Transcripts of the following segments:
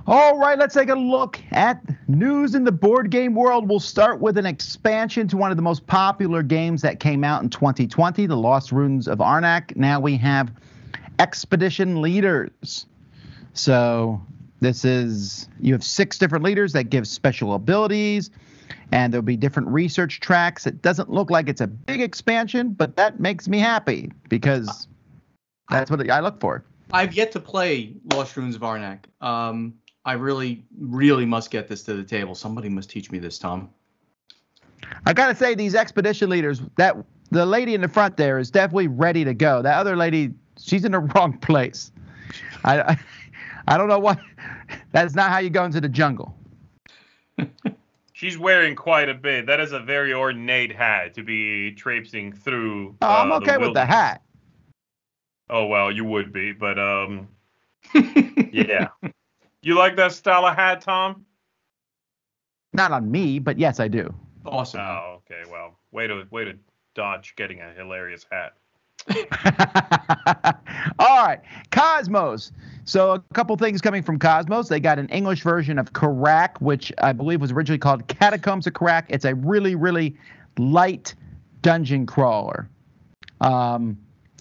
All right, let's take a look at news in the board game world. We'll start with an expansion to one of the most popular games that came out in 2020, The Lost Ruins of Arnak. Now we have Expedition Leaders. So you have 6 different leaders that give special abilities, and there'll be different research tracks. It doesn't look like it's a big expansion, but that makes me happy because that's what I look for. I've yet to play Lost Ruins of Arnak. I really, really must get this to the table. Somebody must teach me this, Tom. I got to say, these expedition leaders, that the lady in the front there is definitely ready to go. That other lady, she's in the wrong place. I don't know what. That's not how you go into the jungle. She's wearing quite a bit. That is a very ornate hat to be traipsing through. Oh, I'm okay with the hat. Oh, well, you would be, but yeah. You like that style of hat, Tom? Not on me, but yes, I do. Awesome. Oh, okay. Well, way to dodge getting a hilarious hat. All right, Cosmos. So a couple things coming from Cosmos. They got an English version of Carrack, which I believe was originally called Catacombs of Carrack. It's a really, really light dungeon crawler. I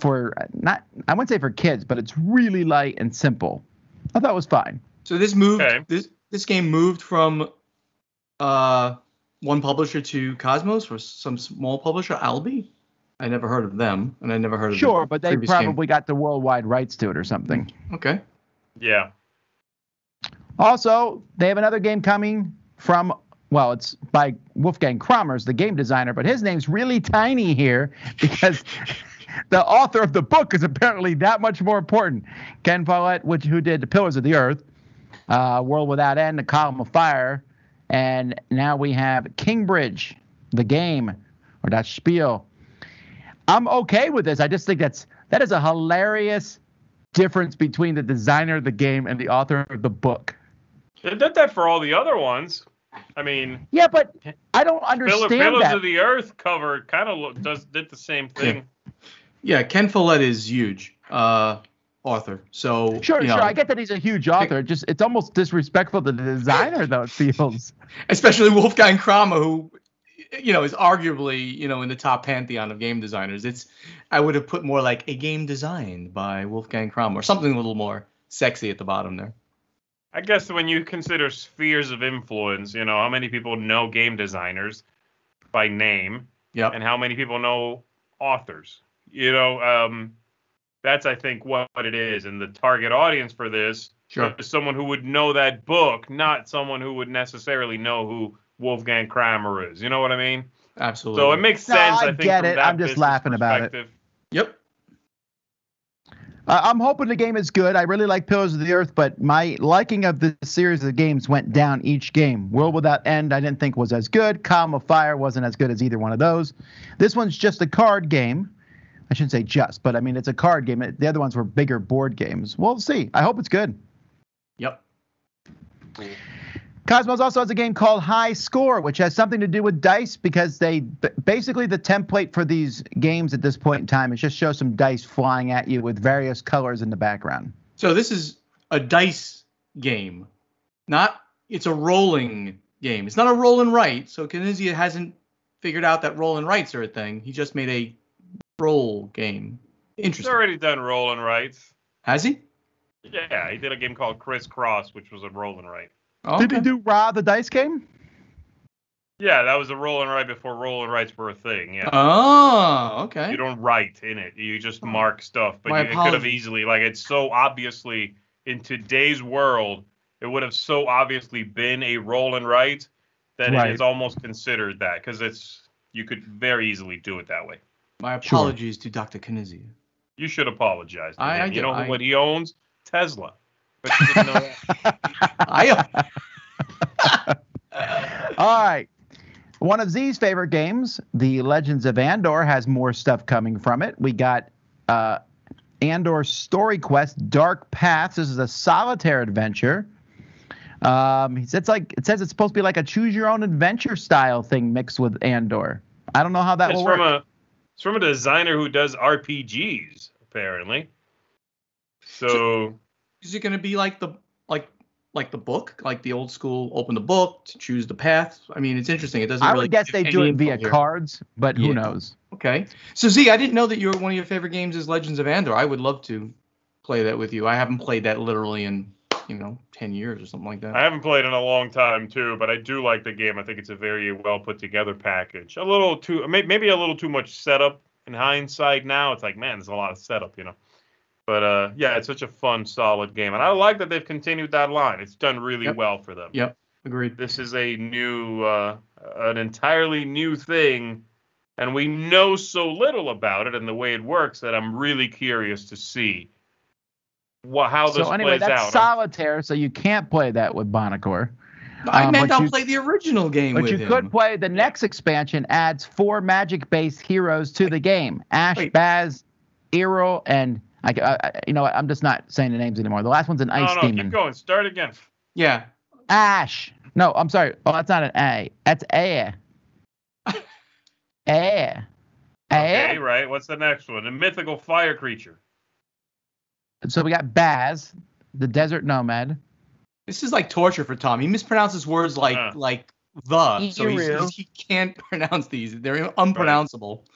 wouldn't say for kids, but it's really light and simple. I thought it was fine. So this moved. Okay. This game moved from one publisher to Cosmos, or some small publisher, Albi. I never heard of them, and I never heard of Sure, but they probably got the worldwide rights to it or something. Okay. Yeah. Also, they have another game coming from, well, it's by Wolfgang Kramer's the game designer, but his name's really tiny here because the author of the book is apparently that much more important. Ken Follett, who did The Pillars of the Earth, World Without End, The Column of Fire, and now we have Kingbridge, the game, or that spiel. I'm okay with this. I just think that is a hilarious difference between the designer of the game and the author of the book. They did that for all the other ones. I mean, yeah, but I don't understand Pillars that. of the Earth cover kind of did the same thing. Yeah, Ken Follett is huge author. So sure, I get that he's a huge author. It's almost disrespectful to the designer, though, it feels. Especially Wolfgang Kramer, who is arguably in the top pantheon of game designers. I would have put more like a game designed by Wolfgang Kramer, or something a little more sexy at the bottom there. I guess when you consider spheres of influence, how many people know game designers by name, and how many people know authors. That's, I think, what it is. And the target audience for this is someone who would know that book, not someone who would necessarily know who Wolfgang Kramer is. You know what I mean? Absolutely. So it makes sense, I think, get it. I'm just laughing about it. Yep. I'm hoping the game is good. I really like Pillars of the Earth, but my liking of the series of games went down each game. World Without End I didn't think was as good. Column of Fire wasn't as good as either one of those. This one's just a card game. I shouldn't say just, but I mean, it's a card game. The other ones were bigger board games. We'll see. I hope it's good. Yep. Cosmos also has a game called High Score, which has something to do with dice because basically the template for these games at this point in time is just show some dice flying at you with various colors in the background. So this is a dice game, it's a rolling game. It's not a roll and write. So Knizia hasn't figured out that roll and writes are a thing. He just made a roll game. Interesting. He's already done roll and writes. Has he? Yeah, he did a game called Crisscross, which was a roll and write. Oh, okay. Did he do Ra the dice game? Yeah, that was a roll and write before roll and writes were a thing. Yeah. Oh, okay. You don't write in it. You just mark stuff. But it apologies. could have easily, it's so obviously, in today's world, it would have so obviously been a roll and write that it is almost considered that, because you could very easily do it that way. My apologies to Dr. Knizia. You should apologize to him. I you know what he owns? Tesla. But you didn't know that. All right. One of Zee's favorite games, The Legends of Andor, has more stuff coming from it. We got Andor Story Quest Dark Paths. This is a solitaire adventure. It says it's supposed to be like a choose your own adventure style thing mixed with Andor. I don't know how that will work. It's from a designer who does RPGs, apparently. So is it going to be like like the book, like the old school, open the book to choose the path? I mean, it's interesting. It doesn't I really would guess give they any do it info via here. cards, but who Yeah. knows? Okay. So, Z, I didn't know that one of your favorite games is Legends of Andor. I would love to play that with you. I haven't played that literally in, 10 years or something like that. I haven't played in a long time too, but I do like the game. I think it's a very well put together package. Maybe a little too much setup in hindsight now. It's like, man, there's a lot of setup, But yeah, it's such a fun, solid game, and I like that they've continued that line. It's done really well for them. Yep, agreed. This is a new, an entirely new thing, and we know so little about it and the way it works that I'm really curious to see how this plays that's out. solitaire, so you can't play that with Buonocore. I meant I'll play the original game with him. But you could play the next expansion. Adds 4 magic-based heroes to the game: Ash, Baz, Errol, and I'm just not saying the names anymore. The last one's an ice demon. Keep going. Start again. Yeah. Ash. No, I'm sorry. Oh, that's not an A. That's Air. Air. Okay, right. What's the next one? A mythical fire creature. So we got Baz, the desert nomad. This is like torture for Tom. He mispronounces words like the, so he can't pronounce these. They're unpronounceable. Right.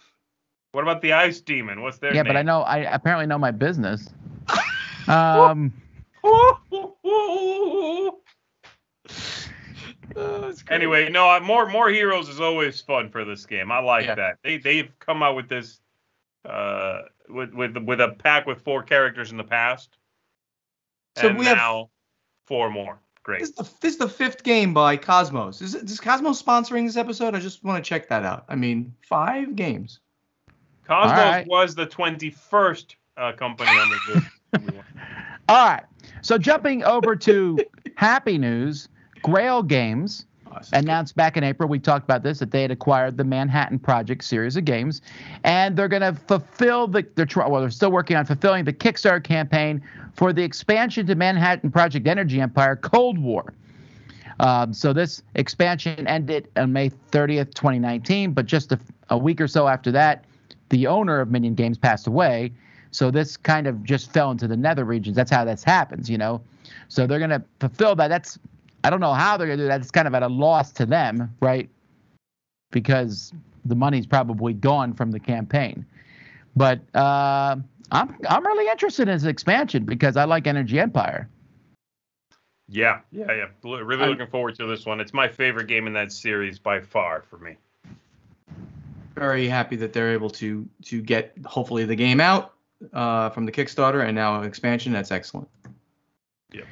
What about the ice demon? What's their name? Yeah, but I apparently know my business. Anyway, no, more heroes is always fun for this game. I like that. They've come out with this with a pack with 4 characters in the past. So we now have 4 more. Great. This is the 5th game by Cosmos. Is Cosmos sponsoring this episode? I just want to check that out. I mean, 5 games. Cosmos was the 21st company on the list. All right. So jumping over to happy news, Grail Games announced back in April, we talked about this, that they had acquired the Manhattan Project series of games, and they're going to fulfill they're still working on fulfilling the Kickstarter campaign for the expansion to Manhattan Project Energy Empire Cold War. So this expansion ended on May 30th, 2019, but just a week or so after that, the owner of Minion Games passed away. So this kind of just fell into the nether regions. That's how this happens, So they're going to fulfill that. I don't know how they're going to do that. It's kind of at a loss to them, right? Because the money's probably gone from the campaign. But I'm really interested in this expansion because I like Energy Empire. Yeah. Really looking forward to this one. It's my favorite game in that series by far for me. Very happy that they're able to get hopefully the game out from the Kickstarter and now an expansion. That's excellent. Yeah.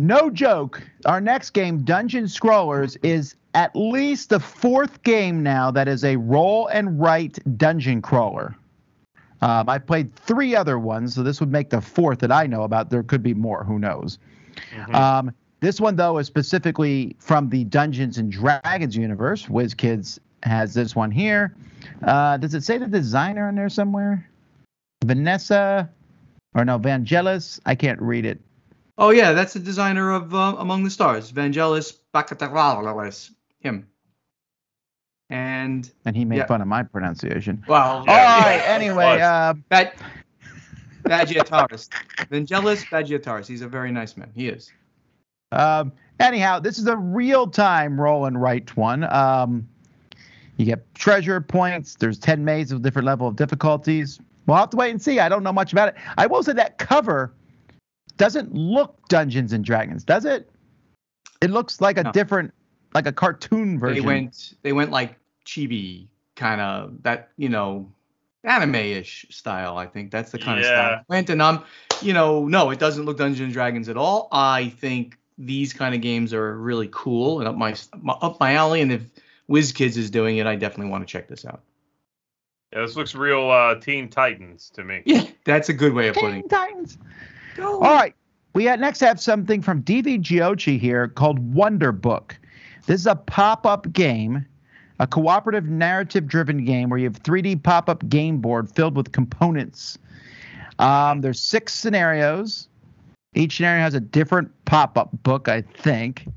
No joke. Our next game, Dungeon Scrollers, is at least the 4th game now that is a roll and write dungeon crawler. I played 3 other ones, so this would make the 4th that I know about. There could be more. Who knows? Mm-hmm. This one, though, is specifically from the Dungeons and Dragons universe. WizKids has this one here. Does it say the designer in there somewhere? Vangelis? I can't read it. Oh, yeah, that's the designer of Among the Stars, Vangelis Bakatarales, him. And he made fun of my pronunciation. Well, all right, anyway. Bagiataris. Vangelis Bagiataris. He's a very nice man. He is. Anyhow, this is a real-time roll and write one. You get treasure points. There's 10 mazes with different level of difficulties. We'll have to wait and see. I don't know much about it. I will say that cover doesn't look Dungeons and Dragons, does it? It looks like a different, like a cartoon version. They went like chibi kind of that, anime-ish style. I think that's the kind of style. Went and no, it doesn't look Dungeons and Dragons at all. I think these kind of games are really cool and up my alley. And if WizKids is doing it, I definitely want to check this out. Yeah, this looks real Teen Titans to me. Yeah, that's a good way of putting it. Teen Titans. All right. We next have something from DV Giochi here called Wonder Book. This is a pop-up game, a cooperative narrative-driven game where you have 3D pop-up game board filled with components. There's 6 scenarios. Each scenario has a different pop-up book, I think,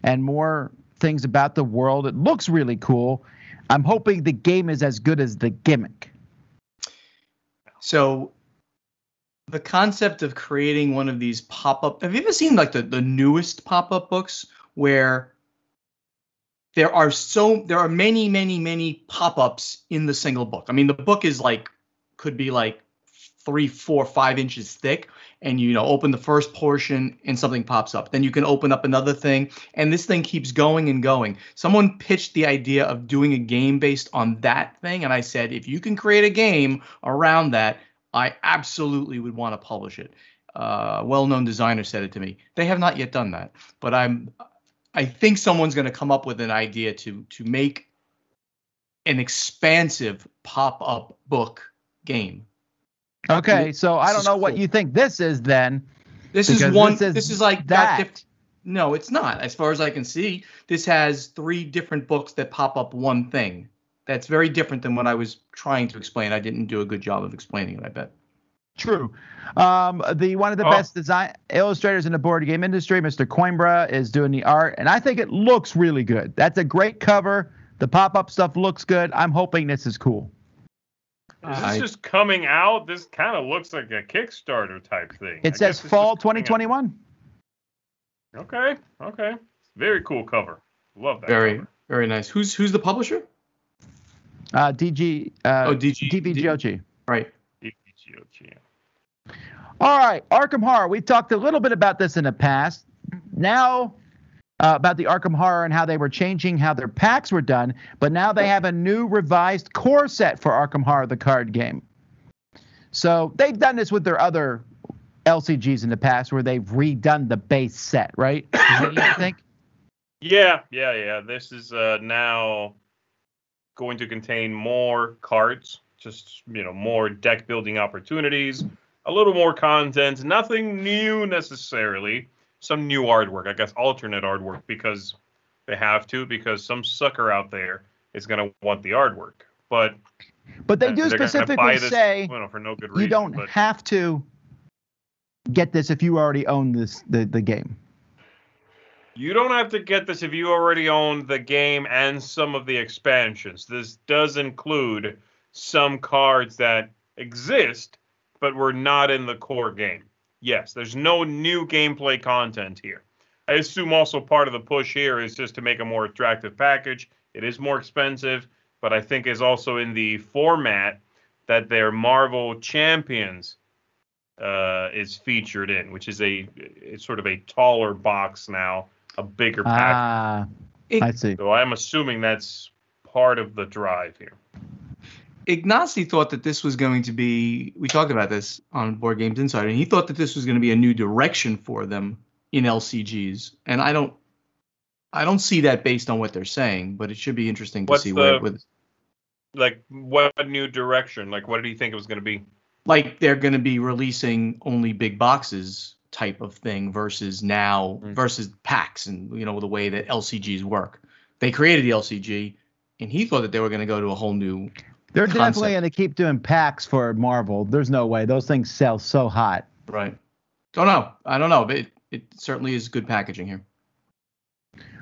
and more things about the world. It looks really cool. I'm hoping the game is as good as the gimmick. So the concept of creating one of these pop-up. Have you ever seen like the newest pop-up books where there are many pop-ups in the single book? I mean, the book is could be 3, 4, 5 inches thick, and open the first portion and something pops up. Then you can open up another thing, and this thing keeps going and going. Someone pitched the idea of doing a game based on that thing, and I said, if you can create a game around that, I absolutely would want to publish it. Well-known designer said it to me. They have not yet done that, but I think someone's going to come up with an idea to make an expansive pop-up book game. Okay, so I don't know what you think this is then. This is like that. No, it's not. As far as I can see, this has 3 different books that pop up one thing. That's very different than what I was trying to explain. I didn't do a good job of explaining it, I bet. True. One of the best design illustrators in the board game industry, Mr. Coimbra, is doing the art, and I think it looks really good. That's a great cover. The pop-up stuff looks good. I'm hoping this is cool. Is this just coming out? This kind of looks like a Kickstarter type thing. It says fall 2021. Okay. Very cool cover. Love that. Very nice. Who's the publisher? DVGOG. Right. DVGOG. All right, Arkham Horror. We've talked a little bit about this in the past. Now about the Arkham Horror and how they were changing how their packs were done, but now they have a new revised core set for Arkham Horror, the card game. So they've done this with their other LCGs in the past where they've redone the base set, right? Is that what you think? Yeah. This is now going to contain more cards, just, more deck building opportunities, a little more content, nothing new necessarily. Some new artwork, I guess alternate artwork, because they have to, because some sucker out there is going to want the artwork. But they do specifically say for no good reason, you don't have to get this if you already own the game. You don't have to get this if you already own the game and some of the expansions. This does include some cards that exist, but were not in the core game. Yes, there's no new gameplay content here. I assume also part of the push here is just to make a more attractive package. It is more expensive, but I think is also in the format that their Marvel Champions is featured in, which is it's sort of a taller box now, a bigger package. I see. So I'm assuming that's part of the drive here. Ignacy thought that this was going to be, we talked about this on Board Games Insider, and he thought that this was going to be a new direction for them in LCGs. And I don't see that based on what they're saying, but it should be interesting to see where what new direction? What did he think it was going to be? Like they're going to be releasing only big boxes type of thing versus packs and, the way that LCGs work. They created the LCG, and he thought that they were going to go to a whole new They're definitely going to keep doing packs for Marvel. There's no way. Those things sell so hot. Right. I don't know, but it certainly is good packaging here.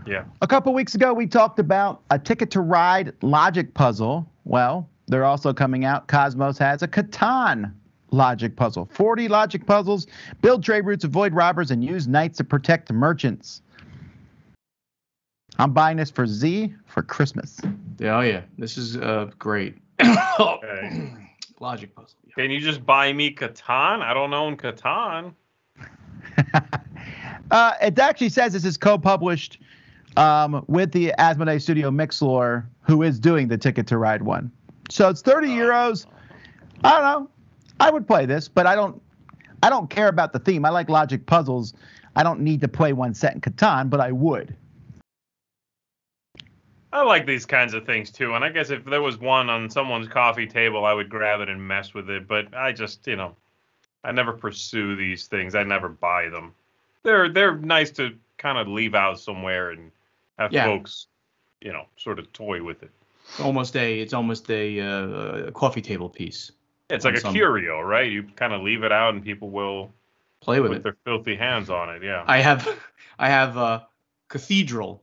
Yeah. A couple weeks ago, we talked about a Ticket to Ride logic puzzle. Well, they're also coming out. Cosmos has a Katan logic puzzle. 40 logic puzzles. Build trade routes, avoid robbers, and use knights to protect merchants. I'm buying this for Z for Christmas. Oh, yeah. This is great. Okay. Logic puzzle. Yeah. Can you just buy me Katan? I don't own Katan. It actually says this is co-published with the Asmoday Studio Mixlore, who is doing the Ticket to Ride one. So it's 30 euros. I don't know. I would play this, but I don't care about the theme. I like logic puzzles. I don't need to play one set in Katan, but I would. I like these kinds of things too, and I guess if there was one on someone's coffee table, I would grab it and mess with it. But I just, I never pursue these things. I never buy them. They're nice to kind of leave out somewhere and have folks, sort of toy with it. It's almost a coffee table piece. It's like a curio, right? You kind of leave it out and people will play with it. Their filthy hands on it. Yeah. I have a Cathedral.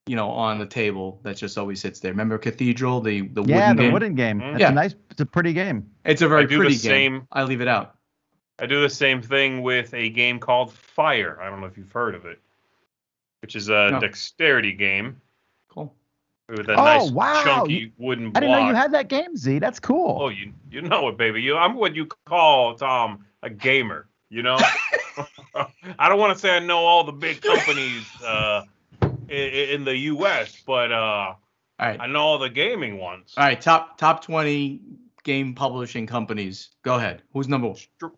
On the table that just always sits there. Remember Cathedral, the wooden game? Yeah, the wooden game. Mm-hmm. It's a pretty game. It's a very pretty game. I leave it out. I do the same thing with a game called Fire. I don't know if you've heard of it, which is a dexterity game. Cool. With a nice chunky wooden block. I didn't know you had that game, Z. That's cool. Oh, you know it, baby. I'm what you call, Tom, a gamer. You know? I don't want to say I know all the big companies in the U.S., but all right. I know all the gaming ones. All right, top 20 game publishing companies. Go ahead. Who's number one?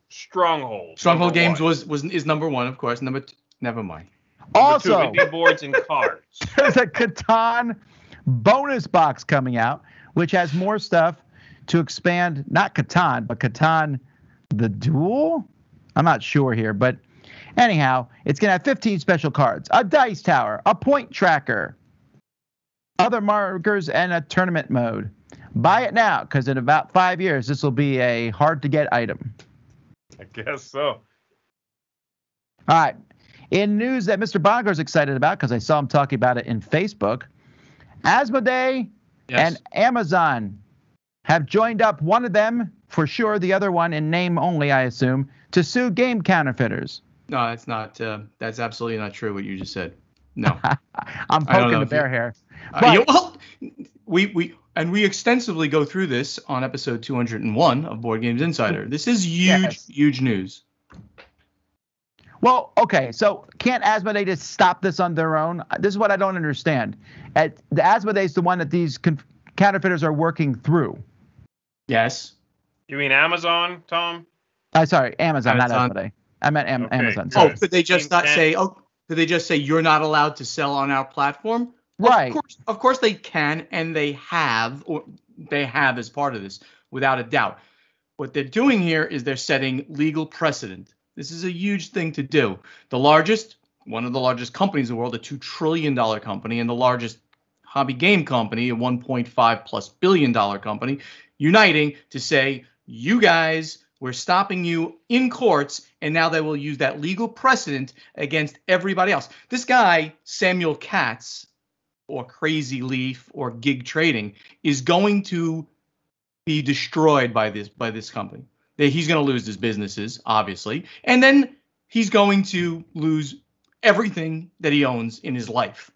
Stronghold. Stronghold Games is number one, of course. Never mind. Also, number 2, indie boards and cards. There's a Katan bonus box coming out, which has more stuff to expand. Not Katan, but Katana Dual. I'm not sure here, but anyhow, it's gonna have 15 special cards, a dice tower, a point tracker, other markers, and a tournament mode. Buy it now, because in about 5 years, this will be a hard-to-get item. I guess so. All right. In news that Mr. Buonocore is excited about, because I saw him talking about it in Facebook, Asmoday and Amazon have joined up, one of them for sure, the other one in name only, I assume, to sue game counterfeiters. No, that's not. That's absolutely not true what you just said. No. I'm poking the bear here. Well, we extensively go through this on episode 201 of Board Games Insider. This is huge news. Well, okay, so can't Asmoday just stop this on their own? This is what I don't understand. The Asmoday is the one that these counterfeiters are working through. Yes. You mean Amazon, Tom? Sorry, Amazon, not Asmoday. I meant Amazon. Sorry. Oh, could they just not say? Oh, could they just say you're not allowed to sell on our platform? Right. Of course they can, and they have as part of this, without a doubt. What they're doing here is they're setting legal precedent. This is a huge thing to do. One of the largest companies in the world, a $2 trillion company, and the largest hobby game company, a $1.5+ billion company, uniting to say, you guys, we're stopping you in courts, and now they will use that legal precedent against everybody else. This guy, Samuel Katz, or Crazy Leaf, or Gig Trading, is going to be destroyed by this company. He's going to lose his businesses, obviously, and then he's going to lose everything that he owns in his life.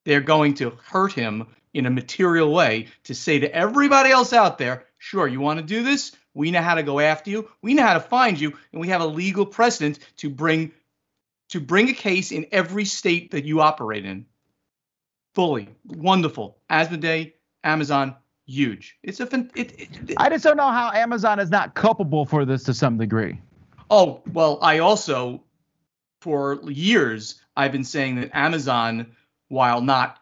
They're going to hurt him in a material way to say to everybody else out there, sure, you want to do this? We know how to go after you. We know how to find you, and we have a legal precedent to bring a case in every state that you operate in. Fully. Wonderful. Asmoday, Amazon, huge. I just don't know how Amazon is not culpable for this to some degree. Oh, well, I also, for years, I've been saying that Amazon, while not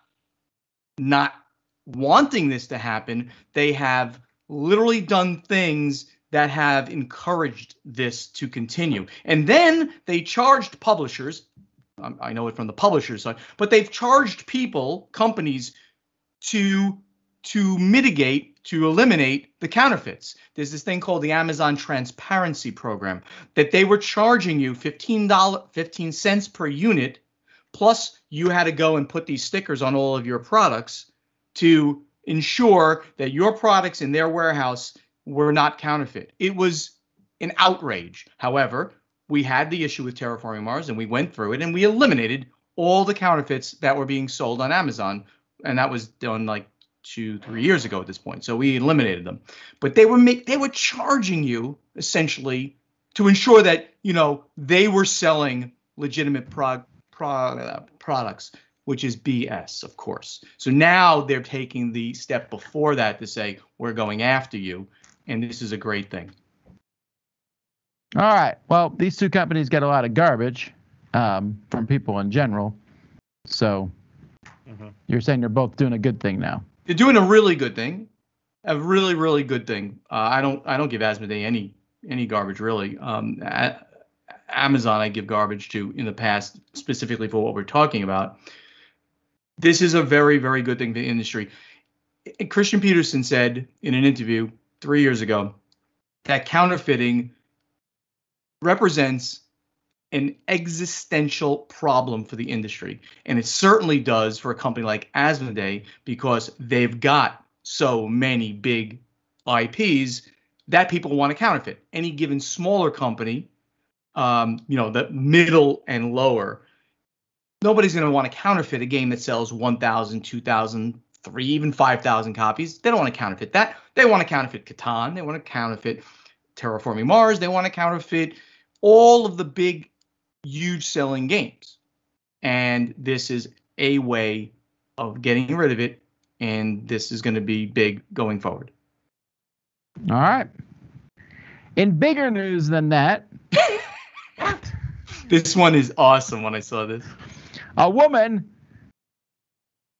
wanting this to happen, they have literally done things that have encouraged this to continue. And then they charged publishers, I know it from the publisher's side, but they've charged companies to mitigate, to eliminate the counterfeits. There's this thing called the Amazon Transparency Program that they were charging you $15 cents per unit, plus you had to go and put these stickers on all of your products to ensure that your products in their warehouse were not counterfeit. It was an outrage. However, we had the issue with Terraforming Mars, and we went through it, and we eliminated all the counterfeits that were being sold on Amazon, and that was done like 2-3 years ago at this point. So we eliminated them. But they were charging you essentially to ensure that, they were selling legitimate products, which is BS, of course. So now they're taking the step before that to say, we're going after you, and this is a great thing. All right. Well, these two companies get a lot of garbage from people in general. So you're saying they're both doing a good thing now. They're doing a really good thing, a really, really good thing. I don't give Asmoday any garbage really. Amazon I give garbage to in the past, specifically for what we're talking about. This is a very, very good thing for the industry. Christian Peterson said in an interview 3 years ago that counterfeiting represents an existential problem for the industry. And it certainly does for a company like Asmoday, because they've got so many big IPs that people want to counterfeit. Any given smaller company the middle and lower. Nobody's going to want to counterfeit a game that sells 1,000, 2,000, 3, even 5,000 copies. They don't want to counterfeit that. They want to counterfeit Katan. They want to counterfeit Terraforming Mars. They want to counterfeit all of the big, huge selling games. And this is a way of getting rid of it. And this is going to be big going forward. All right. In bigger news than that. This one is awesome when I saw this. A woman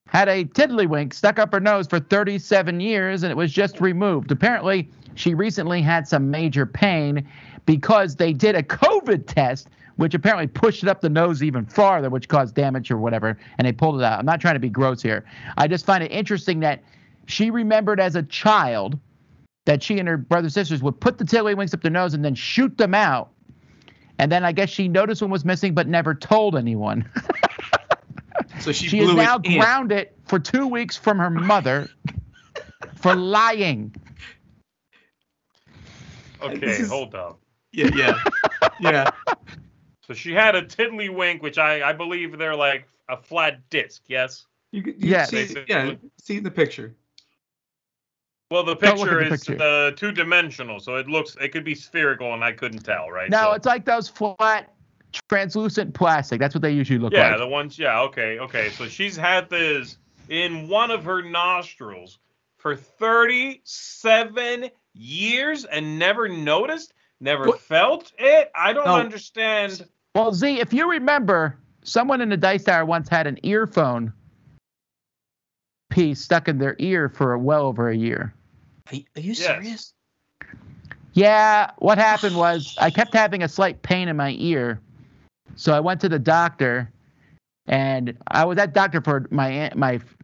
had a Tiddlywink stuck up her nose for 37 years, and it was just removed. Apparently, she recently had some major pain because they did a COVID test, which apparently pushed it up the nose even farther, which caused damage or whatever, and they pulled it out. I'm not trying to be gross here. I just find it interesting that she remembered as a child that she and her brothers and sisters would put the Tiddlywinks up their nose and then shoot them out. And then I guess she noticed one was missing but never told anyone. So she is blew now it in. grounded for 2 weeks from her mother for lying. Okay, hold up. Yeah. So she had a Tiddlywink, which I believe they're like a flat disc, yes? Yes. See the picture. Well, the picture is two-dimensional, so it could be spherical, and I couldn't tell, right? No, it's like those flat, translucent plastic. That's what they usually look like. Yeah, the ones. Yeah, okay. So she's had this in one of her nostrils for 37 years and never noticed, never felt it. I don't understand. Well, Z, if you remember, someone in the Dice Tower once had an earphone piece stuck in their ear for well over a year. Are you serious? Yeah, what happened was I kept having a slight pain in my ear, so I went to the doctor, and I was at doctor for my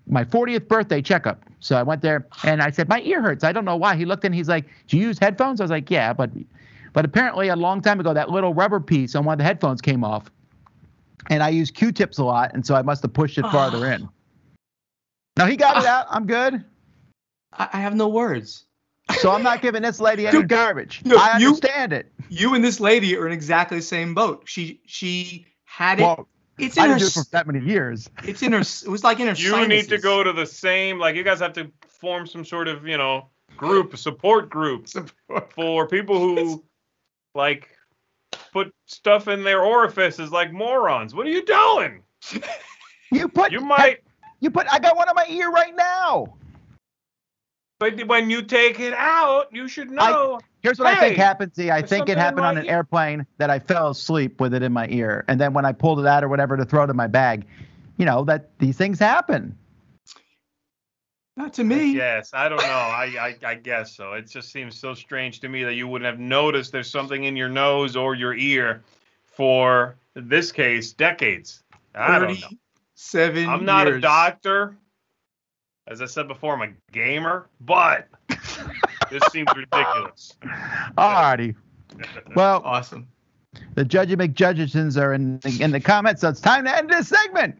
40th birthday checkup. So I went there, and I said, my ear hurts. I don't know why. He looked and he's like, do you use headphones? I was like, yeah, but apparently a long time ago, that little rubber piece on one of the headphones came off, and I use Q-tips a lot, and so I must have pushed it farther in. No, he got it out. I'm good. I have no words. So I'm not giving this lady any garbage. No, I understand it. You and this lady are in exactly the same boat. She had it. Well, it's in I her. didn't do it for that many years. It's in her. It was like in her. You sinuses. need to go to the same. Like you guys have to form some sort of support group for people who like put stuff in their orifices like morons. What are you doing? I got one on my ear right now. But when you take it out, you should know. Here's what I think happened, Z. I think it happened on an airplane that I fell asleep with it in my ear. And then when I pulled it out or whatever to throw it in my bag, that these things happen. Not to me. Yes, I don't know. I guess so. It just seems so strange to me that you wouldn't have noticed there's something in your nose or your ear for, in this case, decades. I don't know. 7 I'm not years. a doctor. As I said before, I'm a gamer, but this seems ridiculous. Alrighty. Well, awesome. The Judgy McJudgesons are in the comments, so it's time to end this segment.